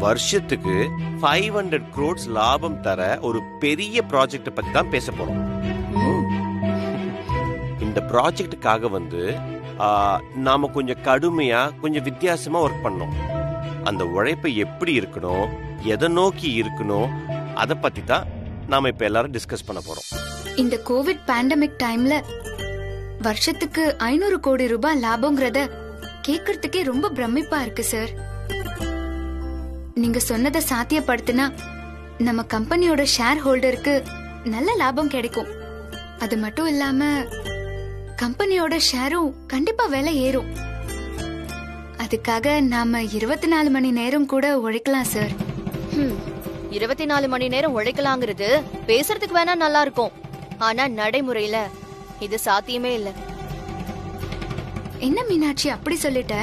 வருஷத்துக்கு 500 crores லாபம் தர ஒரு பெரிய ப்ராஜெக்ட் பத்தி தான் பேச போறோம். இந்த ப்ராஜெக்டுக்காக நாம கொஞ்சம் கடுமையா கொஞ்சம் வித்தியாசமா ஒர்க் பண்ணோம். அந்த உழைப்பு எப்படி இருக்கணும், எதை நோக்கி இருக்கணும், அதை பத்தி தான் நாம இப்ப எல்லாரும் டிஸ்கஸ் பண்ண போறோம். இந்த கோவிட் பேண்டமிக் டைம்ல வருஷத்துக்கு 500 கோடி ரூபாய் லாபம்ங்கறத கேக்குறதுக்கே ரொம்ப பிரமிப்பா இருக்கு சார். நீங்க சொன்னதை சாத்தியப்படுத்தினா நம்ம கம்பெனியோட ஷேர் ஹோல்டருக்கு நல்ல லாபம் கிடைக்கும். அது மட்டும் இல்லாம கம்பெனியோட ஷேரும் கண்டிப்பா விலை ஏறும். அதுக்காக நாம 24 மணி நேரம் கூட உழைக்கலாம் சார். 24 மணி நேரம் உழைக்கலாங்கிறது பேசுறதுக்கு வேணா நல்லா இருக்கும், ஆனா நடைமுறையில இது சாத்தியமே இல்ல. என்ன மீனாட்சி அப்படி சொல்லிட்ட?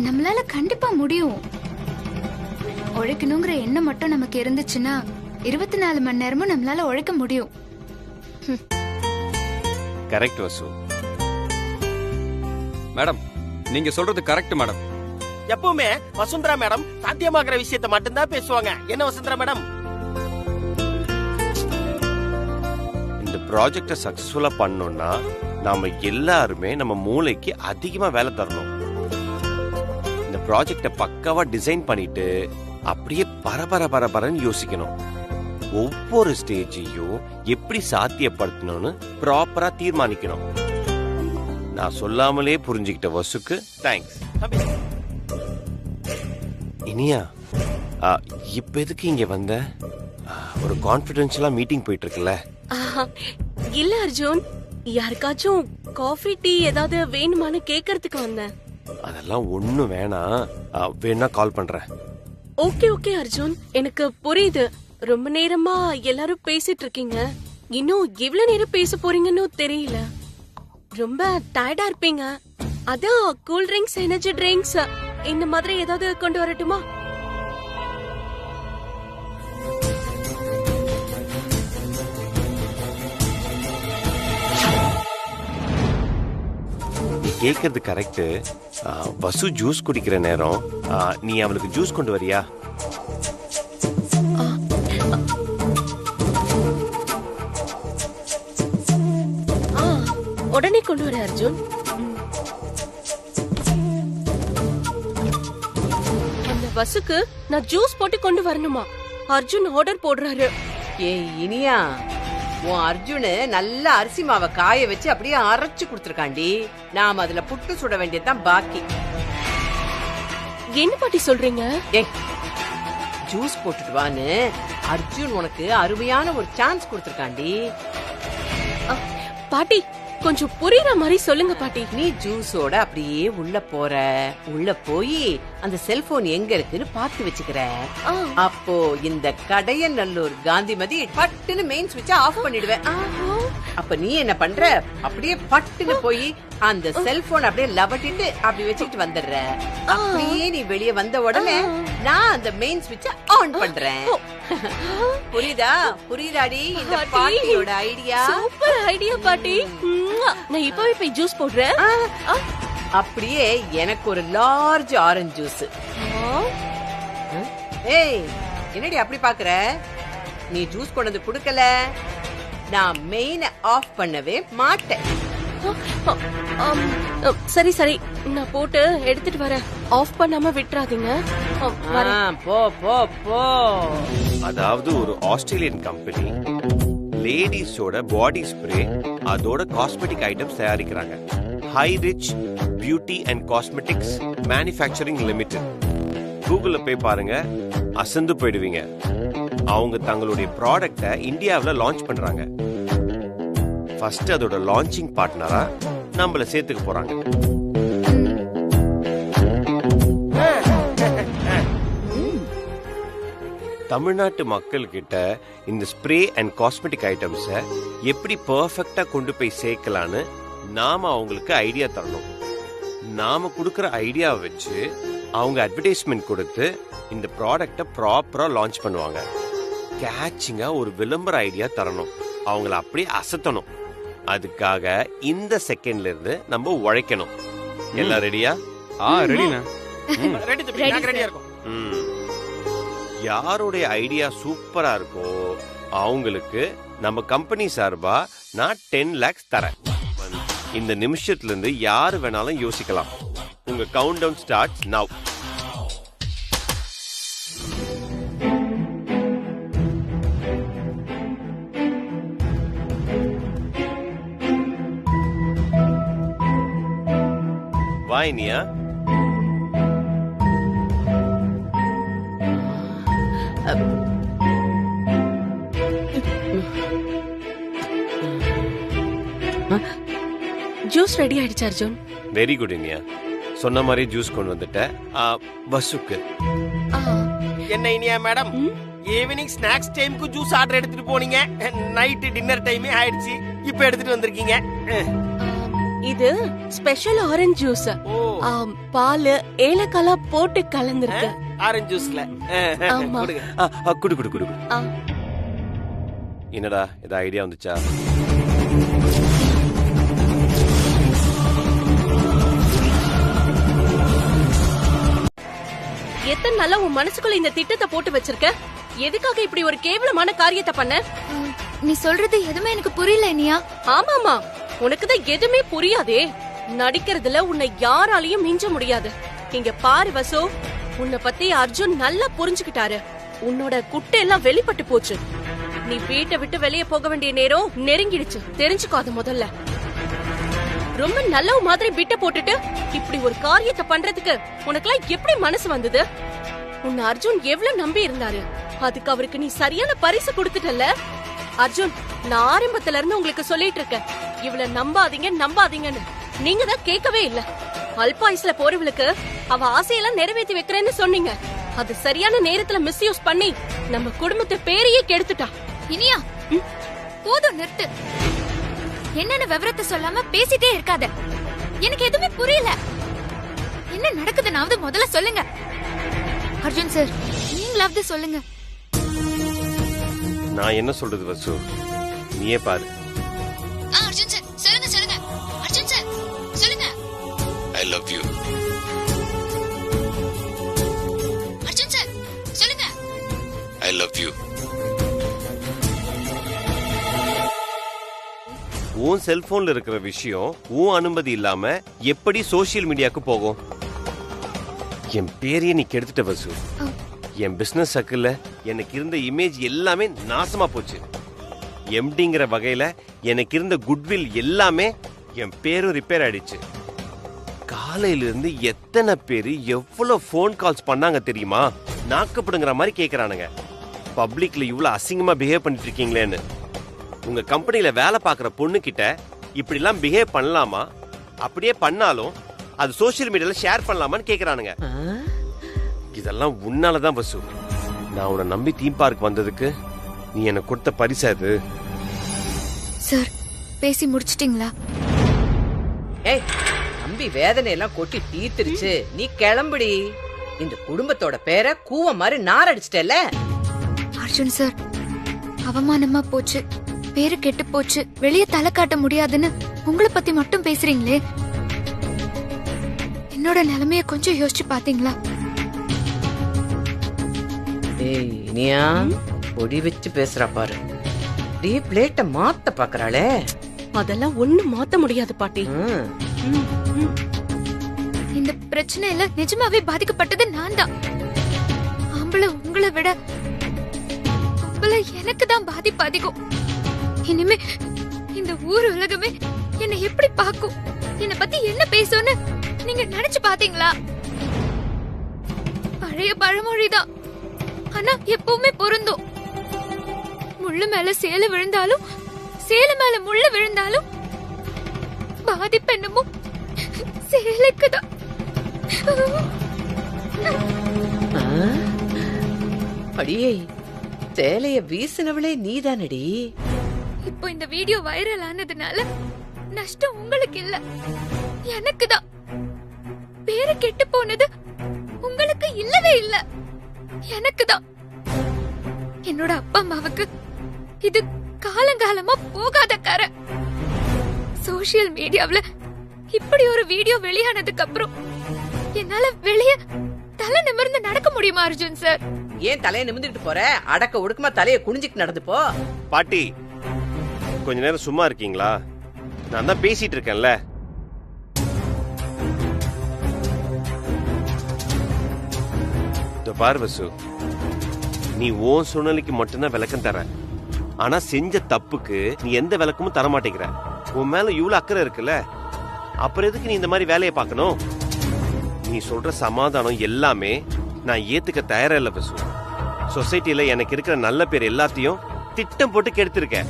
நம்மளால கண்டிப்பா முடியும். உழைக்கணுங்கிற எண்ணம் மட்டும் நமக்கு இருந்துச்சுன்னா 24 மணி நேரமும் நம்மளால உழைக்க முடியும். கரெக்ட் வசு. மேடம், நீங்க சொல்றது கரெக்ட் மேடம். எப்பவுமே வசுந்தரா மேடம் சாத்தியமாகிற விஷயத்தை மட்டும்தான் பேசுவாங்க. என்ன வசுந்தரா மேடம்? இந்த ப்ராஜெக்ட சக்சஸ்ஃபுல்லா பண்ணோம்னா நாம எல்லாருமே நம்ம மூளைக்கு அதிகமா வேலை தரணும். இந்த ப்ராஜெக்ட பக்காவா டிசைன் பண்ணிட்டு அப்படியே பரபரன்னு யோசிக்கணும். ஒவ்வொரு ஸ்டேஜையும் எப்படி சாத்தியப்படுத்தணும்னு ப்ராப்பரா தீர்மானிக்கணும். நான் சொல்லாமலே புரிஞ்சுக்கிட்ட வசுக்கு தேங்க்ஸ். இனியா, இப்ப எதுக்கு இங்க வந்த? ஒரு கான்ஃபிடென்ஷியலா மீட்டிங் போயிட்டு இருக்குல்ல? இல்ல அர்ஜுன், யாருக்காச்சும் காஃபி டீ ஏதாவது வேணுமான்னு கேக்குறதுக்கு வந்தேன். அதெல்லாம் ஒண்ணும் வேணாம், வேணா கால் பண்றேன். ஓகே அர்ஜுன், எனக்கு புரியுது. ரொம்ப நேரமா எல்லாரும் பேசிட்டு இருக்கீங்க. இன்னும் எவ்வளவு நேரம் பேச போறீங்கன்னு தெரியல. ரொம்ப டயர்டா இருப்பீங்க. அதான் கூல் ட்ரிங்க்ஸ், எனர்ஜி ட்ரிங்க்ஸ் இந்த மாதிரி ஏதாவது கொண்டு வரட்டுமா? கேக்குறது கரெக்ட். வசு ஜூஸ் குடிக்கிற நேரம், நீ அவளுக்கு ஜூஸ் கொண்டு வரியா? உடனே கொண்டு வர அர்ஜுன். அந்த வசுக்கு நான் ஜூஸ் போட்டு கொண்டு வரணுமா? அர்ஜுன் ஆர்டர் போடுறாரு. ஏய் இனியா, உன் அர்ஜுனு நல்ல அரிசி மாவை காய வச்சு அப்படியே அரைச்சு குடுத்துருக்காண்டி. நாம அதுல புட்டு சுட வேண்டியதுதான் பாக்கி. என்ன பாட்டி சொல்றீங்க? ஏய், ஜூஸ் போட்டுட்டு வான்னு அர்ஜுன் உனக்கு அருமையான ஒரு சான்ஸ் கொடுத்துருக்காண்டி. பாட்டி கொஞ்சம் புரியுற மாதிரி சொல்லுங்க பாட்டி. நீ ஜூஸோட அப்படியே உள்ள போற, உள்ள போய் அந்த செல்போன் எங்க இருக்குன்னு பார்த்து வச்சுக்கிற. அப்போ இந்த கடையநல்லூர் காந்திமதி பட்டுன்னு மெயின் ஸ்விட்ச ஆஃப் பண்ணிடுவேன். அப்ப நீ என்ன பண்ற, அப்படியே பட்டுன்னு போய் அந்த செல்போன் அப்படியே லவட்டிட்டு அப்படி வச்சுக்கிட்டு வந்துடுற. அப்படியே நீ வெளியே வந்த உடனே நான் அந்த மெயின் ஸ்விட்ச ஆன் பண்றேன். புரியுதா? புரியுதாடி இந்த பாட்டியோட ஐடியா? சூப்பர் ஐடியா பாட்டி. நான் இப்பவே போய் ஜூஸ் போடுறேன். அப்படியே எனக்கு ஒரு லார்ஜ் ஆரஞ்சு ஜூஸ். ஏய், என்னடி அப்படி பாக்குற? நீ ஜூஸ் கொண்டு வந்து குடுக்கல, நான் மெயின ஆஃப் பண்ணவே மாட்டேன். சரி, நான் போட்டு எடுத்துட்டு வரேன். ஆஃப் பண்ணாம விட்டுறாதீங்க. போ போ போ. அதாவது ஒரு ஆஸ்திரேலியன் கம்பெனி லேடிஸோட பாடி ஸ்ப்ரே, அதோட காஸ்மெட்டிக் ஐட்டம்ஸ் தயாரிக்கிறாங்க. High rich beauty and cosmetics manufacturing limited. கூகுள்ல போய் பாருங்க, அசந்து போயிடுவீங்க. அவங்க தங்களுடைய ப்ராடக்ட இந்தியாவுல லான்ச் பண்றாங்க. ஃபர்ஸ்ட் அதோட லான்ச்சிங் பார்ட்னரா நம்மள சேர்த்துக்க போறாங்க. தமிழ்நாட்டு மக்கள் கிட்ட இந்த ஸ்ப்ரே அண்ட் காஸ்மெட்டிக் ஐட்டம்ஸ எப்படி பெர்ஃபெக்ட்டா கொண்டு போய் சேர்க்கலான்னு நாம அவங்களுக்கு ஐடியா தரணும். நாம கொடுக்கற ஐடியாவை வச்சு அவங்க அட்வர்டைஸ்மெண்ட் கொடுத்து இந்த ப்ராடக்ட ப்ராப்பரா லான்ச் பண்ணுவாங்க. கேட்சிங்கா ஒரு விளம்பர ஐடியா தரணும், அவங்கள அப்படியே அசத்தணும். அதுக்காக இந்த செகண்ட்ல இருந்து நம்ம உழைக்கணும். எல்லாம் ரெடியா? ரெடினா? ரெடியா இருக்கும். யாருடைய ஐடியா சூப்பரா இருக்கோ அவங்களுக்கு நம்ம கம்பெனி சார்பா நான் 10 lakhs தரேன். இந்த நிமிஷத்துல இருந்து யாரு வேணாலும் யோசிக்கலாம். உங்க கவுண்ட் டவுன் ஸ்டார்ட்ஸ் நவ். வா இனியா. ஜூஸ் ரெடி ஆயிடுச்சு அர்ஜுன். Very good Iniya. சொன்ன மாதிரி ஜூஸ் கொண்டு வந்துட்டேன். பஸ்ஸுக்கு என்ன இனியா மேடம், ஈவினிங் ஸ்நாக்ஸ் டைமுக்கு ஜூஸ் ஆர்டர் எடுத்துட்டு போனீங்க, நைட் டின்னர் டைமே ஆயிடுச்சு, இப்ப எடுத்துட்டு வந்திருக்கீங்க. இது ஸ்பெஷல் ஆரஞ்சு ஜூஸ். பால் ஏலக்காய் போட்டு கலந்துருக்கு. ஆரஞ்சு ஜூஸ்ல ஆமா. குடு குடு குடு. என்னடா ஏதாவது ஐடியா வந்துச்சா? எத்தனை நாளா உன் மனசுக்குள்ள இந்த திட்டத்தை போட்டு வச்சிருக்க? எதுக்காக இப்படி ஒரு கேவலமான காரியத்தை பண்ண? நீ சொல்றது எதுவுமே எனக்கு புரியல இனியா. ஆமாமா, உனக்குதான் எதுவுமே புரியாதே. நடிக்கிறதுல உன்னை யாராலையும் மிஞ்ச முடியாது. இங்க பாரு வசு, உன்னை பத்தி அர்ஜுன் நல்லா புரிஞ்சுக்கிட்டாரு. உன்னோட குட்டை எல்லாம் வெளிப்பட்டு போச்சு. நீ வீட்டை விட்டு வெளியே போக வேண்டிய நேரம் நெருங்கிடுச்சு, தெரிஞ்சுக்கோ அது முதல்ல. ரொம்ப நல்ல மாதிரி பிட்ட போட்டுட்டு இப்படி ஒரு காரியத்தை பண்றதுக்கு உனக்கெல்லாம் எப்படி மனசு வந்தது? உன்னை அர்ஜுன் எவ்வளவு நம்பி இருந்தாரு, அதுக்கு அவருக்கு நீ சரியான பரிசு கொடுத்துட்டல்ல. அர்ஜுன், நான் ஆரம்பத்துல இருந்து உங்களுக்கு சொல்லிட்டு இருக்கேன், இவள நம்பாதீங்க நம்பாதீங்கன்னு. நீங்க தான் கேட்கவே இல்ல. அல்பாயுஸ்ல போறவளுக்கு அவ ஆசையெல்லாம் நிறைவேற்றி வைக்கிறேன்னு சொன்னீங்க. அது சரியான நேரத்துல மிஸ்யூஸ் பண்ணி நம்ம குடும்பத்தை பேரையே கெடுத்துட்டா. இனியா போதும், நிறுத்து. என்னென்ன விவரத்தை சொல்லாம பேசிட்டே இருக்காத. எனக்கு எதுவுமே புரியல. என்ன நடக்குதுன்னாவது முதல்ல சொல்லுங்க. அர்ஜுன் சார், நீங்களாவது சொல்லுங்க. நான் என்ன சொல்றது வசு, நீயே பாரு. அர்ஜுன் சார் சொல்லுங்க சொல்லுங்க. அர்ஜுன் சார் சொல்லுங்க. I love you. Arjun sir சொல்லுங்க. I love you. உன் செல்போன்ல இருக்கிற விஷயம் உன் அனுமதி இல்லாம எப்படி சோசியல் மீடியாக்கு போகும்? என் பேரையே நீ கெடுத்துட்ட வசு. என் பிசினஸ் சர்க்கிள்ல எனக்கு இருந்த இமேஜ் எல்லாமே நாசமா போச்சு. எம்டிங்கிற வகையில எனக்கு இருந்த குட்வில் எல்லாமே, என் பேரும் ரிப்பேர் ஆயிடுச்சு. காலையில இருந்து எத்தனை பேரு எவ்வளவு போன் கால்ஸ் பண்ணாங்க தெரியுமா? நாக்கப்படுங்கிற மாதிரி கேக்குறானுங்க. பப்ளிக்ல இவ்வளவு அசிங்கமா பிஹேவ் பண்ணிட்டு இருக்கீங்களேன்னு. உங்க கம்பெனில வேலை பார்க்குற பொண்ணு கிட்ட இப்படி எல்லாம் பிஹேவ் பண்ணலாமா? அப்படியே பண்ணாலும் அது சோசியல் மீடியால ஷேர் பண்ணலாமான்னு கேக்குறானுங்க. இதெல்லாம் உன்னாலதான் வசு. நான் உன்னை நம்பி தீம் பார்க் வந்ததுக்கு நீ எனக்கு கொடுத்த பரிசு அது. சார், பேசி முடிச்சிட்டீங்களா? ஏய், தம்பி வேதனை எல்லாம் கொட்டி தீத்துருச்சு, நீ கிளம்புடி. இந்த குடும்பத்தோட பேரை கூவ மாதிரி நாரடிச்சிட்டல. அர்ஜுன் சார், அவமானமா போச்சு, பேரு கெட்டு போச்சு, வெளியே தலை காட்ட முடியாதுன்னு உங்களை பத்தி மட்டும் பேசுறீங்களே. என்னோட நிலைமைய கொஞ்சம் யோசிச்சு பாத்தீங்களா? ஏய் இனியா, பொடி வச்சு பேசுறா பாரு. டீ பிளேட்ட மாத்த பாக்குறாளே. அதெல்லாம் ஒண்ணும் மாத்த முடியாது பாட்டி. இந்த பிரச்சனையில நிஜமாவே பாதிக்கப்பட்டது நான் தான். ஆம்பளை உங்களை விட எனக்கு தான் பாதிப்பு அதிகம். இனிமே இந்த ஊர் உலகமே என்ன எப்படி பாக்கும், என்ன பத்தி என்ன பேசும்னு நீங்க நினைச்சு பாத்தீங்களா? பழைய பழமொழிதான், ஆனா எப்பவுமே பொருந்தும். முள்ளு மேல சேலை விழுந்தாலும் சேலை மேல முள்ளு விழுந்தாலும் பாதிப்பு என்னமோ சேலைக்குதான். அடியே, சேலைய வீசினவளே நீதானடி. இப்போ இந்த வீடியோ வைரல் ஆனதுனால நஷ்டம் உங்களுக்கு இல்ல, எனக்குதான். பேரு கெட்டு போனது உங்களுக்கு இல்லவே இல்ல, எனக்குதான். என்னோட அப்பா அம்மாவுக்கு இது காலங்காலமா போகாத கரை. சோசியல் மீடியாவுல இப்படி ஒரு வீடியோ வெளியானதுக்கு அப்புறம் என்னால வெளிய தலை நிமிர்ந்து நடக்க முடியுமா அர்ஜுன் சார்? ஏன் தலையை நிமிந்துட்டு போற? அடக்க ஒடுக்கமா தலையை குனிஞ்சிட்டு நடந்து போ. பாட்டி கொஞ்ச நேரம் சும்மா இருக்கீங்களா? நான் தான் பேசிட்டு இருக்கேன்ல. பார் வசு, நீ ஓன் சூழ்நிலைக்கு மட்டும்தான் விளக்கம் தர. ஆனா செஞ்ச தப்புக்கு நீ எந்த விளக்கமும் தர மாட்டேங்கிற. உன் மேல இவ்வளவு அக்கறை இருக்குல்ல, அப்புறம் எதுக்கு நீ இந்த மாதிரி வேலையை பார்க்கணும்? நீ சொல்ற சமாதானம் எல்லாமே நான் ஏத்துக்க தயாரா இல்ல வசு. சொசைட்டில எனக்கு இருக்கிற நல்ல பேர் எல்லாத்தையும் திட்டம் போட்டு கெடுத்திருக்க.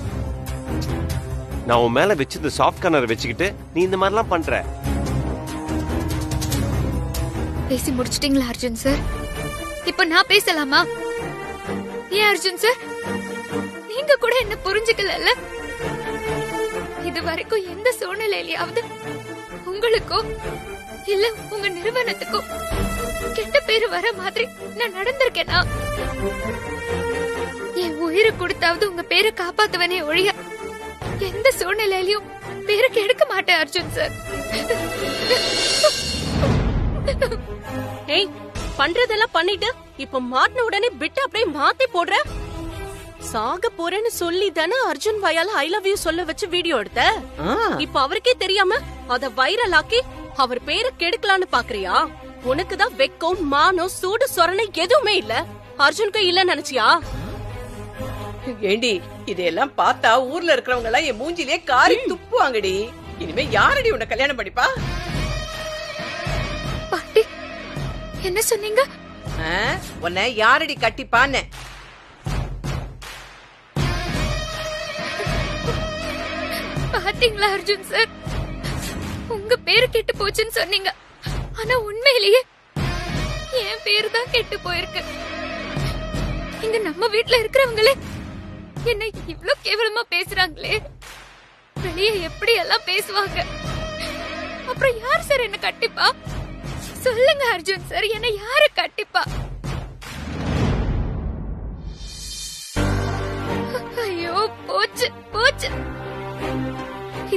நான் உன் மேல வச்சிருந்த சாஃப்ட் கார்னர் வச்சுக்கிட்டு நீ இந்த மாதிரிலாம் பண்ற. பேசி முடிச்சிட்டீங்களா அர்ஜுன் சார்? இப்ப நான் பேசலாமா? ஏன் அர்ஜுன் சார், நீங்க கூட என்ன புரிஞ்சுக்கல. இது வரைக்கும் எந்த சூழ்நிலையிலாவது உங்களுக்கோ இல்ல உங்க நிறுவனத்துக்கோ கெட்ட பேரு வர மாதிரி நான் நடந்திருக்கேனா? என் உயிரை கொடுத்தாவது உங்க பேரை காப்பாத்துவனே ஒழிய எந்த சூழ்நிலையிலும் பேருக்கு எடுக்க மாட்டேன் அர்ஜுன் சார். ஏய், பண்றதெல்லாம் பண்ணிட்டு இப்ப மாட்டின உடனே பிட்டு அப்படியே மாத்தி போடுற. சாக போறேன்னு சொல்லி தானே அர்ஜுன் வாயால ஐ லவ் யூ சொல்ல வச்சு வீடியோ எடுத்த. இப்ப அவருக்கே தெரியாம அத வைரல் ஆக்கி அவர் பேரை கெடுக்கலான்னு பாக்குறியா? உனக்குதான் வெக்கம் மானம் சூடு சொரணை எதுவுமே இல்ல, அர்ஜுனுக்கு இல்ல நினைச்சியா? ஏண்டி இதெல்லாம் பார்த்தா ஊர்ல இருக்கிறவங்க எல்லாம் என் மூஞ்சிலே காரி துப்புவாங்கடி. இனிமே யாரடி உன்னை கல்யாணம் பண்ணிப்பா? பாட்டி என்ன சொன்னீங்க? உன்னை யாரடி கட்டிப்பான்னு? பாத்தீங்களா அர்ஜுன் சார், உங்க பேரு கெட்டு போச்சுன்னு சொன்னீங்க. ஆனா உண்மையிலேயே என் பேரு தான் கெட்டு போயிருக்கு. இங்க நம்ம வீட்ல இருக்கிறவங்களே என்ன இவ்ளோ கேவலமா பேசுறாங்களே, வெளியே எப்படி எல்லாம் பேசுவாங்க. அப்புறம் யார் சார் என்ன கட்டிப்பா? சொல்லுங்க அர்ஜுன் சார், என்ன யாரு கட்டிப்பா? ஐயோ போச்சு போச்சு.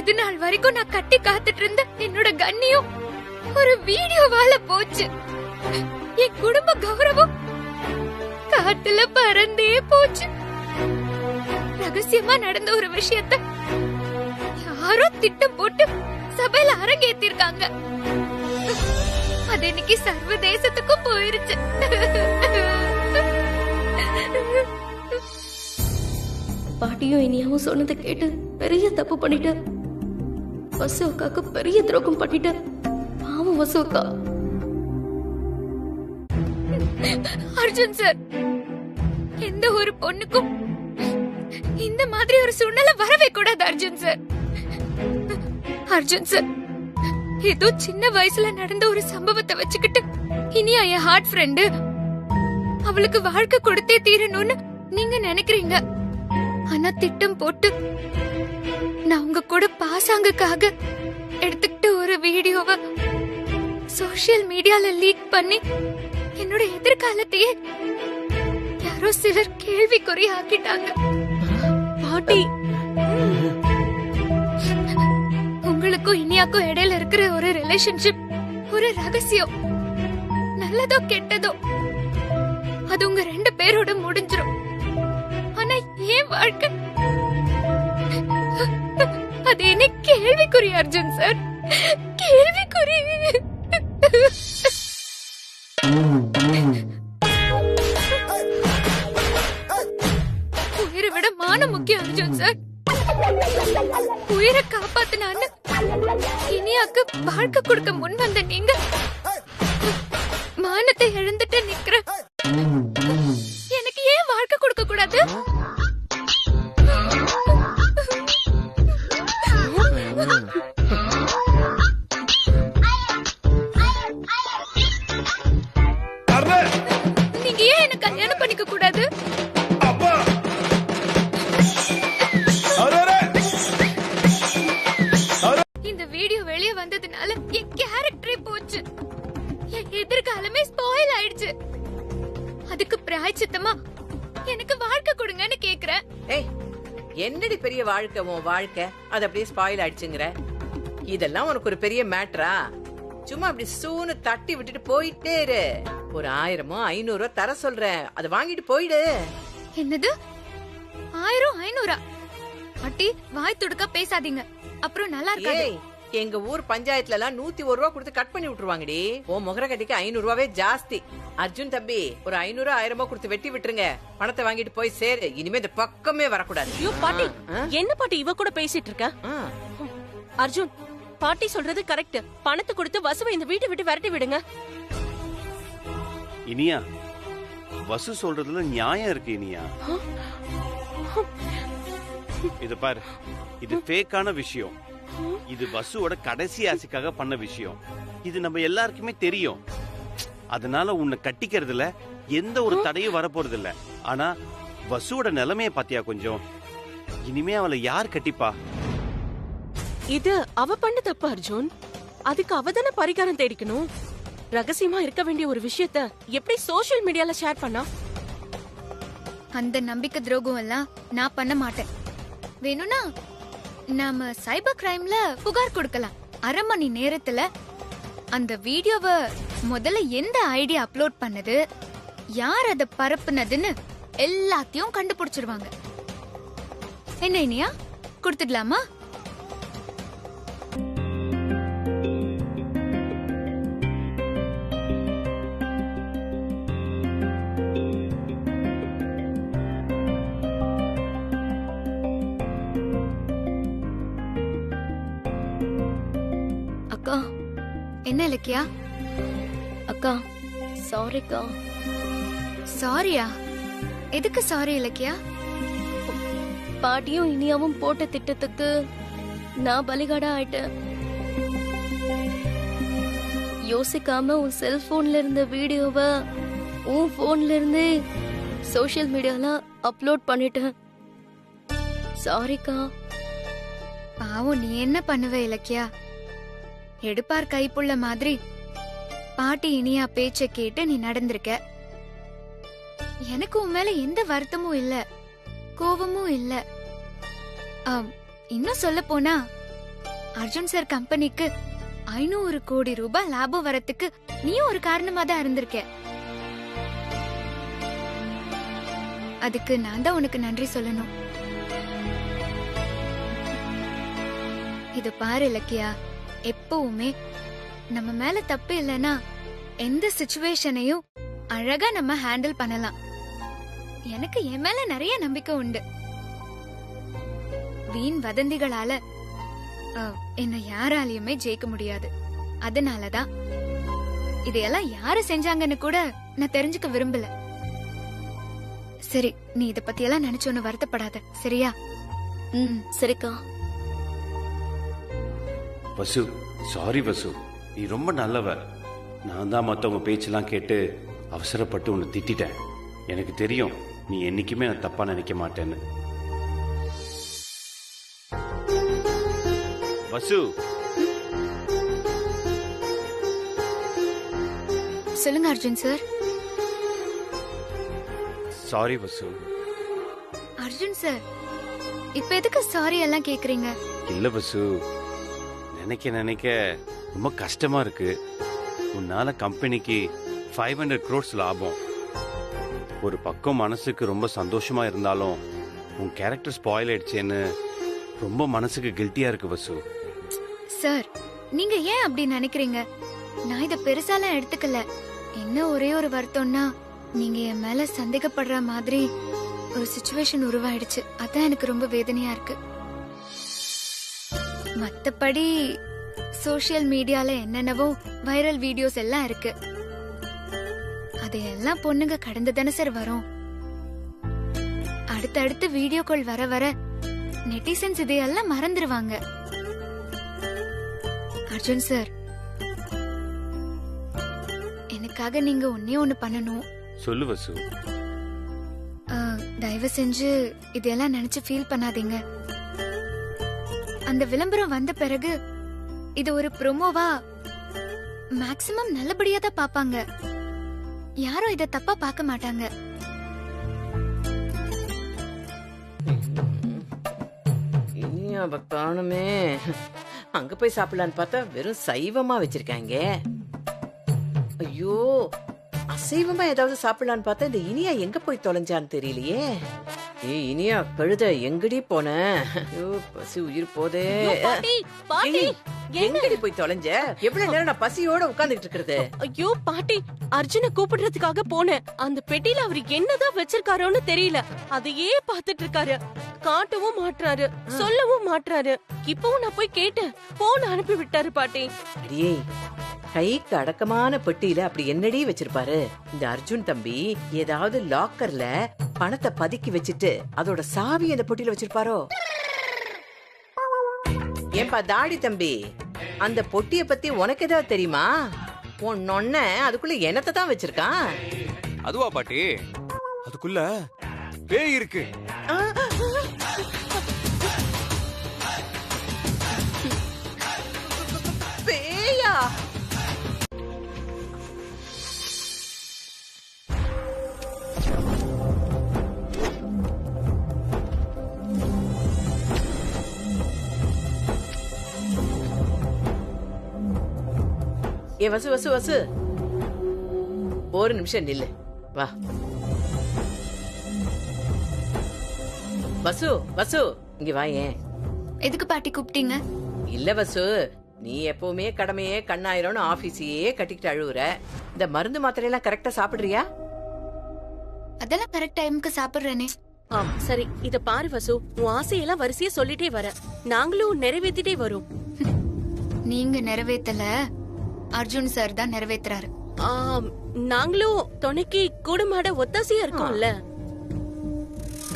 இது நாள் வரைக்கும் நான் கட்டி காத்துட்டு இருந்த என்னோட கண்ணியும் ஒரு வீடியோவால போச்சு. என் குடும்ப கௌரவம் காத்துல பறந்தே போச்சு. ரகசியமா நடந்த ஒரு விஷயத்த யாரோ திட்டம் போட்டு சபையில அரங்கேத்திருக்காங்க. அது இன்னைக்கு சர்வதேசத்துக்கும் போயிருச்சு. பாட்டியும் இனியாவும் சொன்னதை கேட்டு பெரிய தப்பு பண்ணிட்ட. வசுக்காக்கு பெரிய துரோகம் பண்ணிட்ட. பாவம் வசுக்கா. அர்ஜுன் சார், எந்த ஒரு பொண்ணுக்கும் இந்த மாதிரி ஒரு சூழ்நிலை வரவே கூடாது அர்ஜுன் சார். அர்ஜுன் சார், ஏதோ சின்ன வயசுல நடந்த ஒரு சம்பவத்தை வச்சுக்கிட்டு இனியா என் ஹார்ட் ஃப்ரெண்டு, அவளுக்கு வாழ்க்கை கொடுத்தே தீரணும்னு நீங்க நினைக்கிறீங்க. ஆனா திட்டம் போட்டு நான் உங்க கூட பாசாங்குக்காக எடுத்துக்கிட்டு ஒரு வீடியோவை சோசியல் மீடியால லீக் பண்ணி என்னோட எதிர்காலத்தையே யாரோ சிலர் கேள்விக்குறி ஆக்கிட்டாங்க. பாட்டி, உங்களுக்கும் இனியாக்கும் இடையில இருக்கிற ஒரு ரிலேஷன்ஷிப் ஒரு ரகசியம். நல்லதோ கெட்டதோ அது உங்க ரெண்டு பேரோட முடிஞ்சிரும். ஆனா ஏன் வாழ்க்கை அது என்ன கேள்விக்குறி அர்ஜுன் சார், கேள்விக்குறி. உயிரை விட மானம் முக்கியம் அர்ஜுன் சார். உயிரை காப்பாத்தினான்னு இனியாக்கு வாழ்க்கை கொடுக்க முன் வந்த நீங்க மானத்தை இழந்துட்டு நிக்கிற எனக்கு ஏன் வாழ்க்கை கொடுக்க கூடாது? நீங்க ஏன் என்ன கல்யாணம் பண்ணிக்க கூடாது? இந்த வீடியோ வெளியே வந்ததுனால என் கேரக்டரே போச்சு. என் எதிர்காலமே ஸ்பாயில் ஆயிடுச்சு. அதுக்கு பிராயச்சித்தமா எனக்கு வாழ்க்கை கொடுங்கன்னு கேக்குறேன். ஏய், என்னடி பெரிய வாழ்க்கை உன் வாழ்க்கை? அது அப்படியே ஸ்பாயில் ஆயிடுச்சுங்கிற? இதெல்லாம் உனக்கு ஒரு பெரிய மேட்டரா? சும்மா அப்படி சூன்னு தட்டி விட்டுட்டு போயிட்டே இரு. ஒரு 1000 500 தர சொல்றேன், அதை வாங்கிட்டு போயிடு. என்னது 1000 500? பாட்டி வாய் துடுக்க பேசாதீங்க, அப்புறம் நல்லா இருக்காது. ஏய், எங்க ஊர் பஞ்சாயத்துல எல்லாம் 101 ரூபா கொடுத்து கட் பண்ணி விட்டுருவாங்கடி. உன் முகர கட்டிக்கு 500 ரூபாவே ஜாஸ்தி. அர்ஜுன் தம்பி, ஒரு 500 1000 கொடுத்து வெட்டி விட்டுருங்க. பணத்தை வாங்கிட்டு போய் சேரு. இனிமே இந்த பக்கமே வரக்கூடாது. ஐயோ பாட்டி, ஆ? என்ன பாட்டி இவ கூட பேசிட்டு இருக்க? ஆ. அர்ஜுன், பாட்டி சொல்றது கரெக்ட். பணத்தை கொடுத்து வசுவை இந்த வீட்டை விட்டு விரட்டி விடுங்க. இனியா, வசு சொல்றதுல நியாயம் இருக்கு இனியா. இது பாரு, இது ஃபேக்கான விஷயம். இது வசுவோட கடைசி ஆசைக்காக பண்ண விஷயம். இது நம்ம எல்லாருக்குமே தெரியும். அதனால உன்னை கட்டிக்கிறதுல எந்த ஒரு தடையும் வரப்போறது இல்ல. ஆனா வசுவோட நிலைமைய பாத்தியா கொஞ்சம்? இனிமே அவளை யார் கட்டிப்பா? இது அவ பண்ண தப்பு அர்ஜுன். அதுக்கு அவ தானே பரிகாரம் தேடிக்கணும். ரகசியமா இருக்க வேண்டிய ஒரு விஷயத்த எப்படி சோஷியல் மீடியால ஷேர் பண்ணா? அந்த நம்பிக்கை துரோகம் எல்லாம் நான் பண்ண மாட்டேன். வேணும்னா நாம சைபர் கிரைம்ல புகார் கொடுக்கலாம். 1/2 மணி நேரத்துல அந்த வீடியோவை முதல்ல எந்த ஐடி அப்லோட் பண்ணது, யார் அதை பரப்புனதுன்னு எல்லாத்தையும் கண்டுபிடிச்சிருவாங்க. என்ன இனியா, கொடுத்துடலாமா? அக்கா, என்ன இலக்கியா? அக்கா, சாரிக்கா. சாரியா? எதுக்கு சாரி இலக்கியா? பாட்டியும் இனியாவும் போட்ட திட்டத்துக்கு நான் பலிகாடா ஆயிட்டேன். யோசிக்காம உன் செல்போன்ல இருந்த வீடியோவை உன் போன்ல இருந்து சோஷியல் மீடியால அப்லோட் பண்ணிட்டேன். சாரிக்கா. பாவம், நீ என்ன பண்ணுவ இலக்கியா? எடுப்பார் கைப்புள்ள மாதிரி பாட்டி இனியா பேச்ச கேட்டு நீ நடந்திருக்க. எனக்கு உன் மேல எந்த வருத்தமும் இல்ல, கோபமும் இல்ல. இன்னும் சொல்ல போனா அர்ஜுன் சார் கம்பெனிக்கு 500 கோடி ரூபாய் லாபம் வரத்துக்கு நீயும் ஒரு காரணமா தான் இருந்திருக்க. அதுக்கு நான் தான் உனக்கு நன்றி சொல்லணும். இது பாரு இலக்கியா, எப்பவுமே நம்ம மேல தப்பு இல்லனா எந்த சிச்சுவேஷனையும் அழகா நம்ம ஹேண்டில் பண்ணலாம். எனக்கு என் மேல நிறைய நம்பிக்கை உண்டு. வீண் வதந்திகளால என்ன யாராலையுமே ஜெயிக்க முடியாது. அதனாலதான் இதையெல்லாம் யாரு செஞ்சாங்கன்னு கூட நான் தெரிஞ்சுக்க விரும்பல. சரி, நீ இத பத்தி எல்லாம் நினைச்சோன்னு வருத்தப்படாத, சரியா? சரிக்கா. வசு, சாரி வசு, நீ ரொம்ப நல்லவ. நான் தான் மத்தவங்க பேச்செல்லாம் கேட்டு அவசரப்பட்டு உன்னை திட்டிட்டேன். எனக்கு தெரியும் நீ என்னைக்குமே நான் தப்பா நினைக்க மாட்டேன்னு. வசு, சொல்லுங்க அர்ஜுன் சார். சாரி வசு. அர்ஜுன் சார், இப்ப எதுக்கு சாரி எல்லாம் கேக்குறீங்க? இல்ல வசு, நினைக்க நினைக்க ரொம்ப கஷ்டமா இருக்கு. உன்னால கம்பெனிக்கு 500 crores லாபம். ஒரு பக்கம் மனசுக்கு ரொம்ப சந்தோஷமா இருந்தாலும் உன் கேரக்டர் ஸ்பாயில் ஆயிடுச்சேன்னு ரொம்ப மனசுக்கு கில்ட்டியா இருக்கு வசு. சார், நீங்க ஏன் அப்படி நினைக்கிறீங்க? நான் இத பெருசாலாம் எடுத்துக்கல. என்ன ஒரே ஒரு வருத்தம்னா, நீங்க என் மேல சந்தேகப்படுற மாதிரி ஒரு சிச்சுவேஷன் உருவாயிடுச்சு. அதான் எனக்கு ரொம்ப வேதனையா இருக்கு. மத்தபடி சோஷியல் மீடியால என்னென்னவோ வைரல் வீடியோஸ் எல்லாம் இருக்கு. அதையெல்லாம் பொண்ணுங்க கடந்து தானே சார் வரும். அடுத்தடுத்து வீடியோ கால் வர வர நெட்டிசன்ஸ் இதையெல்லாம் மறந்துருவாங்க. அர்ஜுன் சார், எனக்காக நீங்க ஒண்ணு பண்ணணும். சொல்லு வசு. தயவு செஞ்சு இதெல்லாம் நினைச்சு ஃபீல் பண்ணாதீங்க. அந்த விளம்பரம் வந்த பிறகு இது ஒரு ப்ரோமோவா மேக்ஸிமம் நல்லபடியா தான் பாப்பாங்க. யாரும் இத தப்பா பார்க்க மாட்டாங்க. இனியா காணுமே. அங்க போய் சாப்பிடலான்னு பார்த்தா வெறும் சைவமா வச்சிருக்காங்க. ஐயோ, அசைவமா ஏதாவது சாப்பிடலான்னு பார்த்தா இந்த இனியா எங்க போய் தொலைஞ்சான்னு தெரியலையே. ஏய் இனியா, கழுத எங்கடி போன? ஐயோ, பசி உயிர் போதே. பாட்டி பாட்டி ஏய், எங்கடி போய் தொலைஞ்ச? எவ்வளவு நேரம் நான் பசியோட உட்கார்ந்துட்டு இருக்கிறது? ஐயோ பாட்டி, அர்ஜுனை கூப்பிடுறதுக்காக போனேன். அந்த பெட்டியில அவரு என்னதான் வச்சிருக்காரோன்னு தெரியல. அதையே பாத்துட்டு இருக்காரு. காட்டவும் மாட்றாரு, சொல்லவும் மாட்றாரு. இப்பவும் நான் போய் கேட்டேன், போன் அனுப்பி விட்டாரு பாட்டி. அடியே, கைக்கு அடக்கமான பெட்டியில அப்படி என்னடி வச்சிருப்பாரு? இந்த அர்ஜுன் தம்பி ஏதாவது லாக்கர்ல பணத்தை பதுக்கி வச்சுட்டு அதோட சாவி அந்த பெட்டியில வச்சிருப்பாரோ? ஏன்பா தாடி தம்பி, அந்த பொட்டிய பத்தி உனக்கு ஏதாவது தெரியுமா? உன் நொன்ன அதுக்குள்ள என்னத்தை தான் வச்சிருக்கான்? அதுவா பாட்டி, அதுக்குள்ள பேய் இருக்கு. பேயா? ஏ வசு வசு வசு, ஒரு நிமிஷம் நில்லு, வா. வசு வசு, இங்க வா. ஏன் எதுக்கு பாட்டி கூப்பிட்டீங்க? இல்ல வசு, நீ எப்பவுமே கடமையே கண்ணாயிரம்னு ஆபீஸையே கட்டிக்கிட்டு அழுவுற. இந்த மருந்து மாத்திரை எல்லாம் கரெக்டா சாப்பிடுறியா? அதெல்லாம் கரெக்ட் டைமுக்கு சாப்பிடுறேனே. ஆம், சரி, இத பாரு வசு, உன் ஆசையெல்லாம் வரிசையா சொல்லிட்டே வர, நாங்களும் நிறைவேத்திட்டே வரோம். நீங்க நிறைவேத்தல, அர்ஜுன் சார் தான் நிறைவேத்துறாரு. ஆம், நாங்களும் துணைக்கு கூடமாட ஒத்தாசையா இருக்கோம்ல.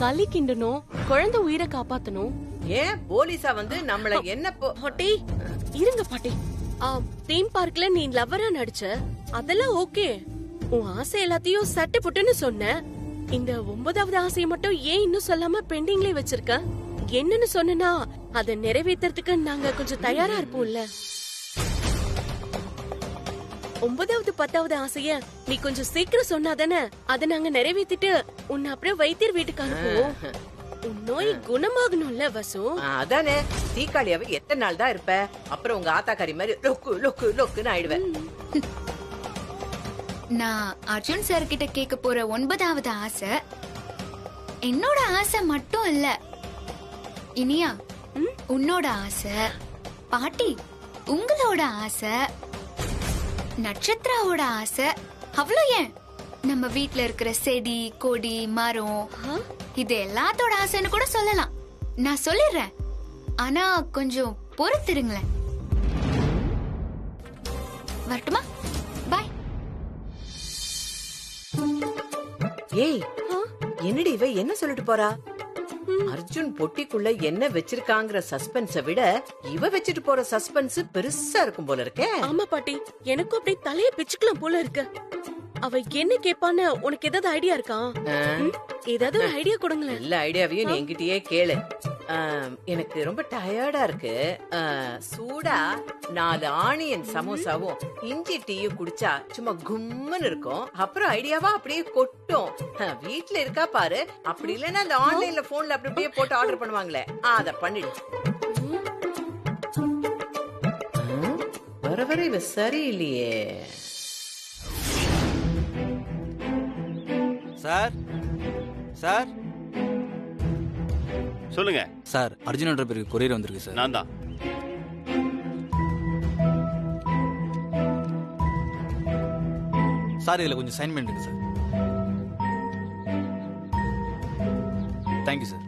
களி கிண்டணும், குழந்தை உயிரை காப்பாத்தணும். ஏன் போலீஸா வந்து நம்மள என்ன பாட்டி இருங்க பாட்டி. தீம் பார்க்ல நீ லவ்வரா நடிச்ச, அதெல்லாம் ஓகே. உன் ஆசை எல்லாத்தையும் சட்டை புட்டுன்னு சொன்ன. இந்த 9வது ஆசையை மட்டும் ஏன் இன்னும் சொல்லாம பெண்டிங்ல வச்சிருக்க? என்னன்னு சொன்னா அதை நிறைவேற்றுறதுக்கு நாங்க கொஞ்சம் தயாரா இருப்போம்ல. 9வது 10வது ஆசைய நீ கொஞ்சம் சீக்கிரம் சொன்னாதானே அதை நாங்க நிறைவேற்றிட்டு உன்னை அப்படியே வைத்தியர் வீட்டுக்கு அனுப்புவோம். உன் நோய் குணமாகணும்ல வசு. அதானே, தீக்காளியாவே எத்தனை நாள் தான் இருப்ப? அப்புறம் உங்க ஆத்தாக்காரி மாதிரி லொக்கு லொக்கு லொக்குன்னு ஆயிடுவேன். நான் அர்ஜுன் சார் கிட்ட கேட்க போற 9வது ஆசை என்னோட ஆசை மட்டும் இல்ல. இனியா, உன்னோட ஆசை, பாட்டி உங்களோட ஆசை, நட்சத்திராவோட ஆசை, அவ்வளோ ஏன் நம்ம வீட்ல இருக்கிற செடி கொடி மரம் இது எல்லாத்தோட ஆசைன்னு கூட சொல்லலாம். நான் சொல்லிடுறேன், ஆனா கொஞ்சம் பொறுத்திருங்களேன். வரட்டுமா? பாய். ஏய், என்னடி இவ என்ன சொல்லிட்டு போறா? அர்ஜுன் பொட்டிக்குள்ள என்ன வச்சிருக்காங்கிற சஸ்பென்ஸ விட இவ வச்சிட்டு போற சஸ்பென்ஸ் பெருசா இருக்கும் போல இருக்கே. ஆமா பாட்டி, எனக்கும் அப்படியே தலைய பிச்சுக்கலாம் போல இருக்கு. அவ என்ன கேப்பான்னு உனக்கு ஏதாவது ஐடியா இருக்கா? ஏதாவது ஒரு ஐடியா கொடுங்களேன். எல்லா ஐடியாவையும் நீ என்கிட்டயே கேளு. எனக்கு ரொம்ப டயர்டா இருக்கு. சூடா 4 ஆனியன் சமோசாவும் இஞ்சி டீயும் குடிச்சா சும்மா கும்முன்னு இருக்கும். அப்புறம் ஐடியாவா அப்படியே கொட்டும். வீட்டுல இருக்கா பாரு. அப்படி இல்லைன்னா அந்த ஆன்லைன்ல போன்ல அப்படியே போட்டு ஆர்டர் பண்ணுவாங்களே, அத பண்ணிடு. வர வர இவ சரியில்லையே. சார் சார் சொல்லுங்க சார், அர்ஜுனன்ற பேருக்கு கொரியர் வந்திருக்கு சார். நான் தான். சார், இதுல கொஞ்சம் சைன் பண்ணிடுங்க சார். Thank you sir.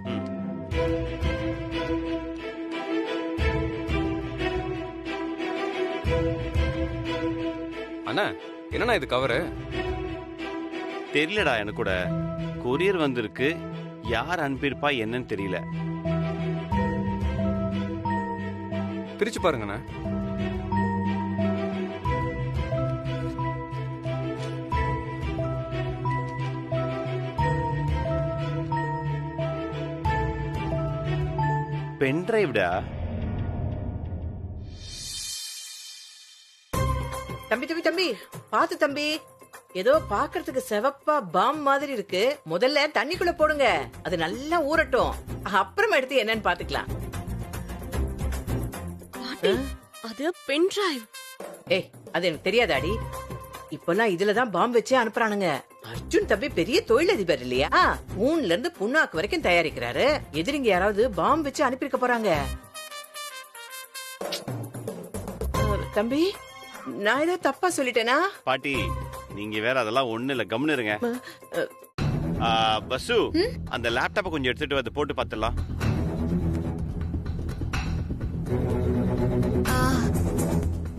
அண்ணா, என்னண்ணா இது கவரு? தெரியலடா, எனக்கு கூட கொரியர் வந்திருக்கு. யார் அனுப்பியிருப்பா என்னன்னு தெரியல. பிரிச்சு பாருங்கண்ணா. பென் டிரைவ்டா. தம்பி தம்பி தம்பி, பாத்து தம்பி, ஏதோ பாக்குறதுக்கு செவப்பா பாம் மாதிரி இருக்கு. முதல்ல தண்ணிக்குள்ள போடுங்க, அது நல்லா ஊறட்டும். அப்புறமா எடுத்து என்னன்னு பாத்துக்கலாம். பாட்டி அது பென் டிரைவ். ஏய் அது எனக்கு தெரியாதாடி. இப்பெல்லாம் இதுலதான் பாம்பு வச்சே அனுப்புறானுங்க. அர்ஜுன் தம்பி பெரிய தொழிலதிபர் இல்லையா? மூணுல இருந்து புண்ணாக்கு வரைக்கும் தயாரிக்கிறாரு. எதிரிங்க யாராவது பாம்பு வச்சு அனுப்பியிருக்க போறாங்க. தம்பி நான் ஏதாவது தப்பா சொல்லிட்டேனா? பாட்டி நீங்க வேற அதெல்லாம் ஒண்ணு இல்ல, கம்னு இருங்க. பசு அந்த லேப்டாப்பை கொஞ்சம் எடுத்துட்டு வந்து போட்டு பார்த்துடலாம்.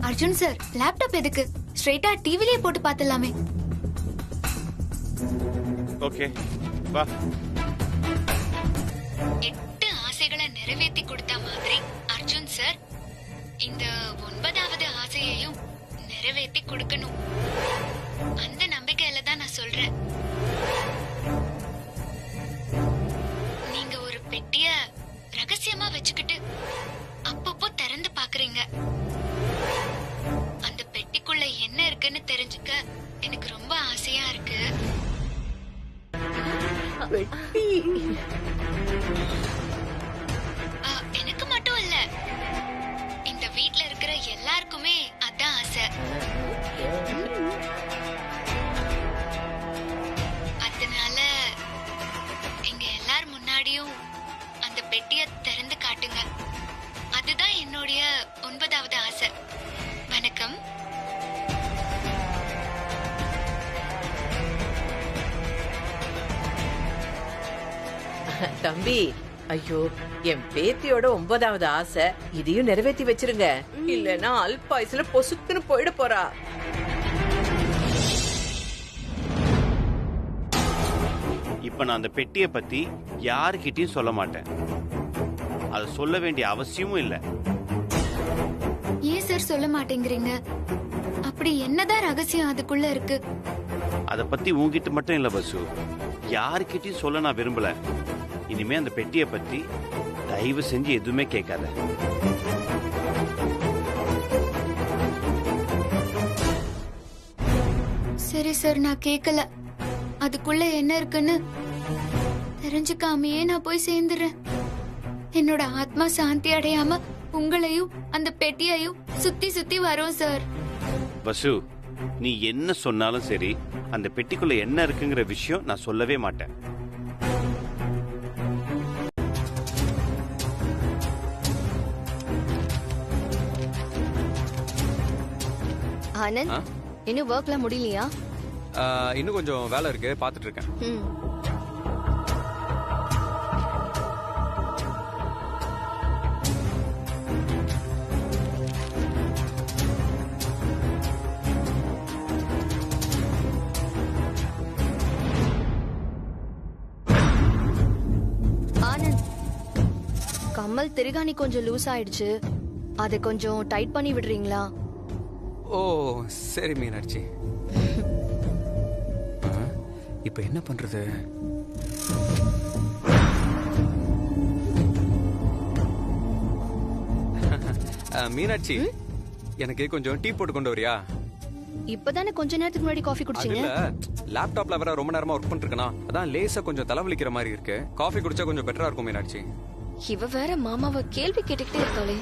அர்ஜுன் சார், லேப்டாப் எதுக்கு? ஸ்ட்ரைட்டா டிவிலே போட்டு பார்த்துலாமே. ஓகே வா. 8 ஆசைகளை நிறைவேற்றி கொடுத்த மாதிரி அர்ஜுன் சார் இந்த 9வது ஆசையையும் நிறைவேற்றி கொடுக்கணும். அந்த நம்பிக்கையில தான் நான் சொல்றேன். நீங்க ஒரு பெட்டிய ரகசியமா வச்சுக்கிட்டு அப்பப்போ திறந்து பாக்குறீங்க. அந்த பெட்டிக்குள்ள என்ன இருக்குன்னு தெரிஞ்சுக்க எனக்கு ரொம்ப ஆசையா இருக்கு. எனக்கு மட்டும் இல்ல, இந்த வீட்ல இருக்கிற எல்லாருக்குமே அதான் ஆசை. அதனால எங்க எல்லார் முன்னாடியும் அந்த பெட்டிய திறந்து காட்டுங்க. அதுதான் என்னுடைய 9வது ஆசை. வணக்கம். தம்பி, ஐயோ என் பேத்தியோட 9வது ஆசை இதையும் நிறைவேற்றி வச்சிருங்க. இல்லன்னா அல்பாயுசுல பொசுக்குன்னு போயிட போறா. இப்ப நான் அந்த பெட்டியை பத்தி யாருக்கிட்டையும் சொல்ல மாட்டேன். அதை சொல்ல வேண்டிய அவசியமும் இல்லை. ஏன் சார் சொல்ல மாட்டேங்கிறீங்க? அப்படி என்னதான் ரகசியம் அதுக்குள்ள இருக்கு? அதை பத்தி உன்கிட்ட மட்டும் இல்ல பசு, யாருக்கிட்டையும் சொல்ல நான் விரும்பல. இனிமே அந்த பெட்டியை பத்தி தயவு செஞ்சு எதுவுமே கேட்காத. சரி சார், நான் கேட்கல. அதுக்குள்ள என்ன இருக்குன்னு தெரிஞ்சுக்காமையே நான் போய் சேர்ந்துறேன். என்னோட ஆத்மா சாந்தி அடையாம உங்களையும் அந்த பெட்டியையும் சுத்தி சுத்தி வரும் சார். பசு, நீ என்ன சொன்னாலும் சரி, அந்த பெட்டிக்குள்ள என்ன இருக்குங்கிற விஷயம் நான் சொல்லவே மாட்டேன். ஆனந்த், இன்னும் ஒர்க்லாம் முடியலையா? இன்னும் கொஞ்சம் வேலை இருக்கு, பாத்துட்டு இருக்கேன். ஆனந்த், கம்மல் திருகாணி கொஞ்சம் லூஸ் ஆயிடுச்சு. அதை கொஞ்சம் டைட் பண்ணி விடுறீங்களா? ஓ சரி மீனாட்சி. இப்ப என்ன பண்றது? மீனாட்சி, எனக்கு கொஞ்சம் டீ போட்டு கொண்டு வரியா? இப்பதானே கொஞ்ச நேரத்துக்கு முன்னாடி காஃபி குடிச்சீங்க. லேப்டாப்ல வேற ரொம்ப நேரமா ஒர்க் பண்ணிருக்கனா, அதான் லேசா கொஞ்சம் தலைவலிக்கிற மாதிரி இருக்கு. காஃபி குடிச்சா கொஞ்சம் பெட்டரா இருக்கும் மீனாட்சி. இவ வேற மாமாவை கேள்வி கேட்டுக்கிட்டே இருக்காளே.